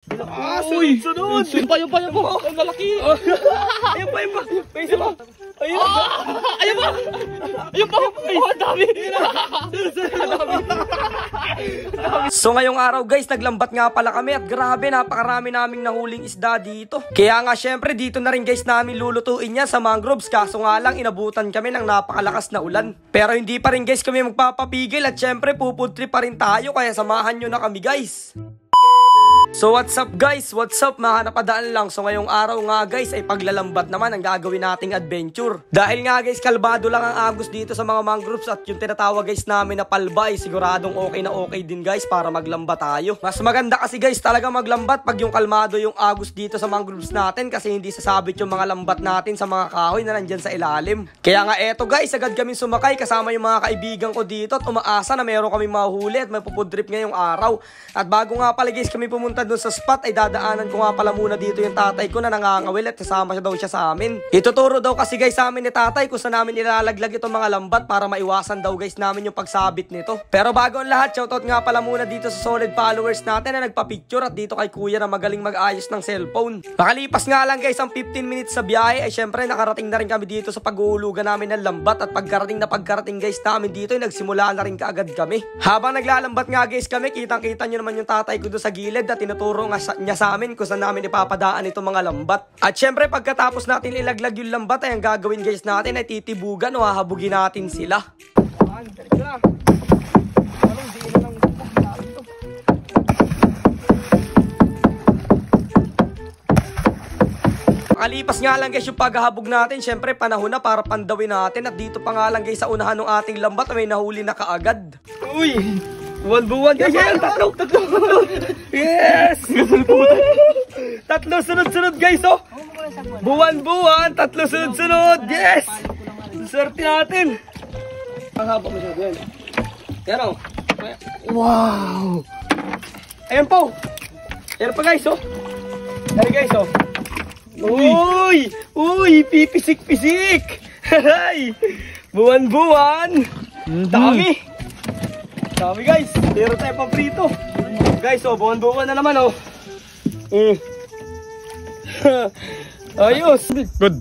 Sunod! Yun pa. Ang malaki! Ayun pa! May isa pa! Ayun pa! Ang dami! So ngayong araw guys, naglambat nga pala kami at grabe, napakarami naming nahuling isda dito. Kaya nga syempre dito na rin guys namin lulutuin yan sa mangroves, kaso nga lang inabutan kami ng napakalakas na ulan. Pero hindi pa rin guys kami magpapapigil at syempre food trip pa rin tayo, kaya samahan nyo na kami guys. So what's up guys? What's up? Napadaan lang. So ngayong araw nga guys ay paglalambat naman ang gagawin nating adventure. Dahil nga guys kalbado lang ang agos dito sa mga mangroves at yung tinatawag guys namin na palba ay siguradong okay na okay din guys para maglambat tayo. Mas maganda kasi guys talaga maglambat pag yung kalmado yung agos dito sa mangroves natin kasi hindi sasabit yung mga lambat natin sa mga kahoy na nandyan sa ilalim. Kaya nga eto guys, agad kami sumakay kasama yung mga kaibigan ko dito at umaasa na meron kami mahuli at may pupudrip ngayong araw. At bago nga pala guys kami pumunta doon sa spot ay dadaanan ko nga pala muna dito yung tatay ko na nangangawil at kasama siya daw siya sa amin. Ituturo daw kasi guys sa amin ni tatay kung saan namin ilalaglag itong mga lambat para maiwasan daw guys namin yung pagsabit nito. Pero bago ang lahat, shoutout nga pala muna dito sa solid followers natin na nagpa-picture at dito kay kuya na magaling mag-ayos ng cellphone. Makalipas nga lang guys ang 15 minutes sa biyahe ay syempre nakarating na rin kami dito sa pag-uulugan namin ng lambat at pagkarating guys namin dito ay nagsimula na rin kaagad kami. Habang naglalambat nga guys kami, kitang-kita nyo naman yung tatay ko doon sa gilid at tinuturo niya sa amin kung saan namin ipapadaan itong mga lambat. At syempre pagkatapos natin ilaglag yung lambat ay ang gagawin guys natin ay titibugan o hahabugin natin sila. Makalipas nga lang guys yung paghahabog natin, syempre panahon na para pandawin natin at dito pa nga lang guys sa unahan ng ating lambat may nahuli na kaagad. Uy! Buwan guys! Tatlo! Yes! Tatlo sunod-sunod guys oh! Buwan! Tatlo sunod-sunod! Yes! Swerte natin! Ang haba mo siya din. Yan oh! Wow! Ayan po! Ayan pa guys oh! Ayan guys oh! Uy! Pipisik! Buwan! Dami guys, meron tayo paprito. Guys, oh, buwan na naman, oh. Ayos. Good.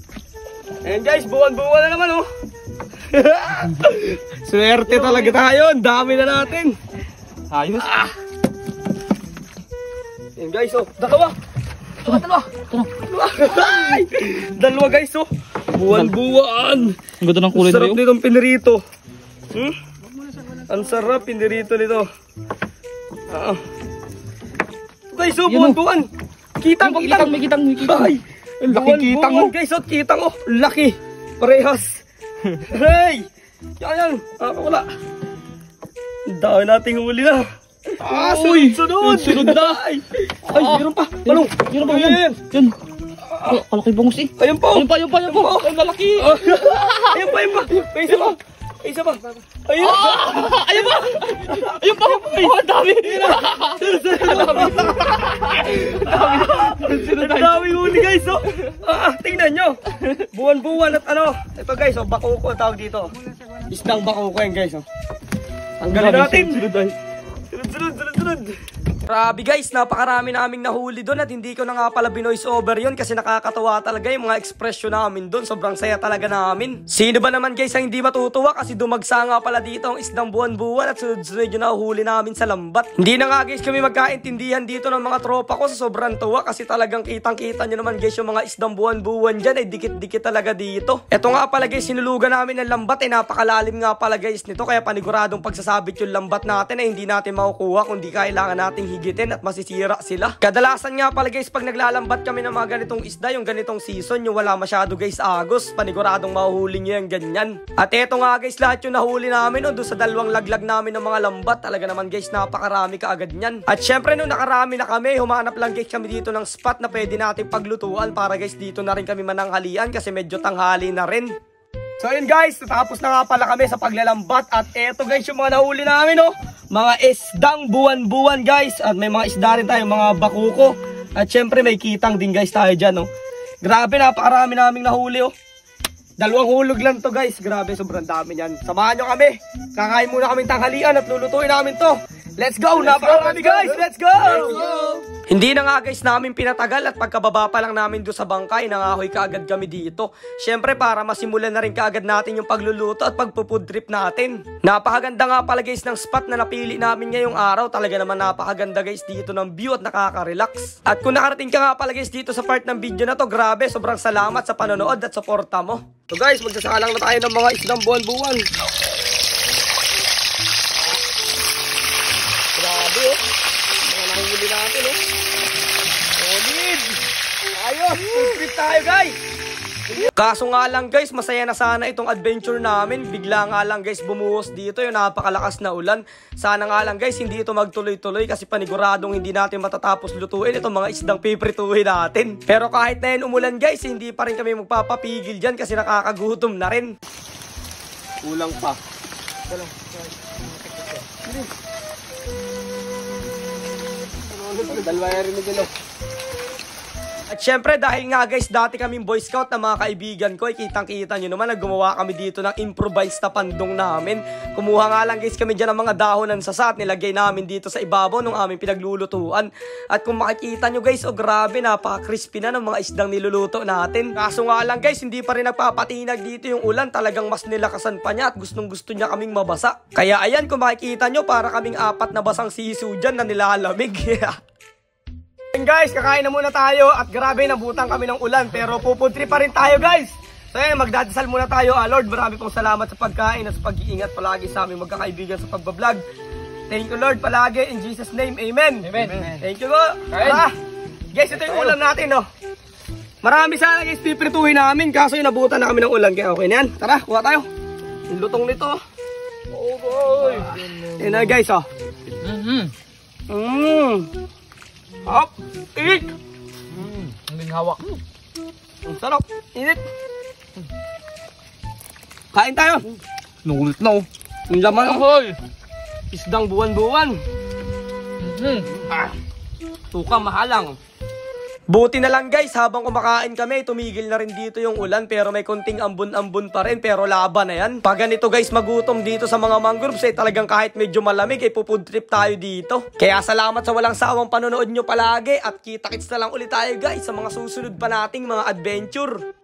Ayan guys, buwan na naman, oh. Swerte talaga tayo. Dami na natin. Ayos. Ayan guys, oh. Dalawa. Dalawa guys, oh. Buwan. Ang ganda ng kulay nito. Sarap nitong pinirito. Ang sarap pinirito nito. Guys, oh, buwan. Kitang. May kitang. Ay, laki kitang, oh. Guys, oh, kitang, oh. Laki. Parehas. Hey! Yan. Wala. Ang dami nating huli na. Sunod na. Ay, meron pa. Balong. Yan. Kalaki bangus eh. Ayun po. Ayun pa. Ang malaki. Ayun pa. May isa pa. Ayun pa. Ang dami. Ang dami huli guys oh. Tingnan nyo. Buwan at ano. Ito guys oh, bakuko tawag dito. Isdang bakuko yan guys oh. Ang galing natin. Sunod. Grabe guys, napakarami naming nahuli doon at hindi ko na nga pala binoise over yun kasi nakakatawa talaga yung mga ekspresyon namin doon. Sobrang saya talaga namin. Sino ba naman guys ang hindi matutuwa kasi dumagsa nga pala dito ang isdang buwan at sunod-sunod yung nahuli namin sa lambat. Hindi na nga guys kami magkaintindihan dito ng mga tropa ko sa sobrang tuwa kasi talagang kitang-kita nyo naman guys yung mga isdang buwan dyan ay dikit-dikit talaga dito. Eto nga pala guys, sinulugan namin ng lambat ay napakalalim nga pala guys nito kaya paniguradong pagsasabit yung lambat natin ay hindi natin makukuha kundi kailangan nating higitin at masisira sila. Kadalasan nga pala guys pag naglalambat kami ng mga ganitong isda, yung ganitong season, yung wala masyado guys agos, paniguradong mahuhuli nyo yung ganyan. At eto nga guys lahat yung nahuli namin doon sa dalawang laglag namin ng mga lambat. Talaga naman guys napakarami kaagad nyan. At syempre nung nakarami na kami, humanap lang guys kami dito ng spot na pwede natin paglutuan para guys dito na rin kami mananghalian kasi medyo tanghali na rin. So yun guys, tapos na nga pala kami sa paglalambat at eto guys yung mga nahuli namin oh. Mga isdang buwan guys at may mga isda rin tayo, mga bakuko. At syempre may kitang din guys tayo dyan oh. Grabe napakarami naming nahuli oh. Dalawang hulog lang to guys, grabe sobrang dami yan. Samahan nyo kami, kakain muna kaming tanghalian at lulutuin namin to. Let's go! Napakarami guys! Let's go! Hindi na nga guys namin pinatagal at pagkababa pa lang namin doon sa bangkay, nangahoy kaagad kami dito. Syempre para masimulan na rin kaagad natin yung pagluluto at pagpufood trip natin. Napakaganda nga pala guys ng spot na napili namin ngayong araw. Talaga naman napakaganda guys dito ng view at nakaka-relax. At kung nakarating ka nga pala guys dito sa part ng video na to, grabe, sobrang salamat sa panonood at suporta mo. So guys, magsasalang na tayo ng mga isdang buwan-buwan. Grabe oh. Mga nahuli natin oh. Solid. Ayos, food trip tayo guys. Kaso nga lang guys, masaya na sana itong adventure namin. Bigla nga lang guys bumuhos dito yung napakalakas na ulan. Sana nga lang guys hindi ito magtuloy-tuloy kasi paniguradong hindi natin matatapos lutuin itong mga isdang piprituhin natin. Pero kahit na yun umulan guys, hindi pa rin kami magpapapigil dyan kasi nakakagutom na rin. Kulang pa. Dalawa rin na dito. At syempre dahil nga guys dati kaming Boy Scout na mga kaibigan ko, kitang-kita nyo naman na gumawa kami dito ng improvised na pandong namin. Kumuha nga lang guys kami dyan ng mga dahon ng sasat, nilagay namin dito sa ibabaw ng aming pinaglulutuan. At kung makikita nyo guys, oh grabe, napaka-crispy na ng mga isdang niluluto natin. Kaso nga lang guys, hindi pa rin nagpapatinag dito yung ulan, talagang mas nilakasan pa niya at gustong gusto niya kaming mabasa. Kaya ayan, kung makikita nyo, para kaming 4 na basang sisu dyan na nilalamig. Guys, kakain na muna tayo at grabe nabutan kami ng ulan pero food trip pa rin tayo guys. So ayan, magdadasal muna tayo. Lord, marami pong salamat sa pagkain at sa pag-iingat palagi sa aming magkakaibigan sa pagbablog. Thank you Lord palagi in Jesus name, amen. Amen. Thank you po. Guys, ito yung ulan natin no. Marami sana guys piprituhin namin kaso yung nabutan na kami ng ulan kaya okay na yan. Tara, kuha tayo. Yung lutong nito. Oh boy. Yan na guys oh. Hop! Init! Ang hawak. Ang sarap! Init! Kain tayo! Nulit na oh. Yung laman oh. Isdang buwan-buwan. Tuka mahalang. Buti na lang guys, habang kumakain kami, tumigil na rin dito yung ulan pero may konting ambon-ambon pa rin pero laban na yan. Pag ganito guys, magutom dito sa mga mangroves talagang kahit medyo malamig food trip tayo dito. Kaya salamat sa walang sawang panonood nyo palagi at kita-kits na lang ulit tayo guys sa mga susunod pa nating mga adventure.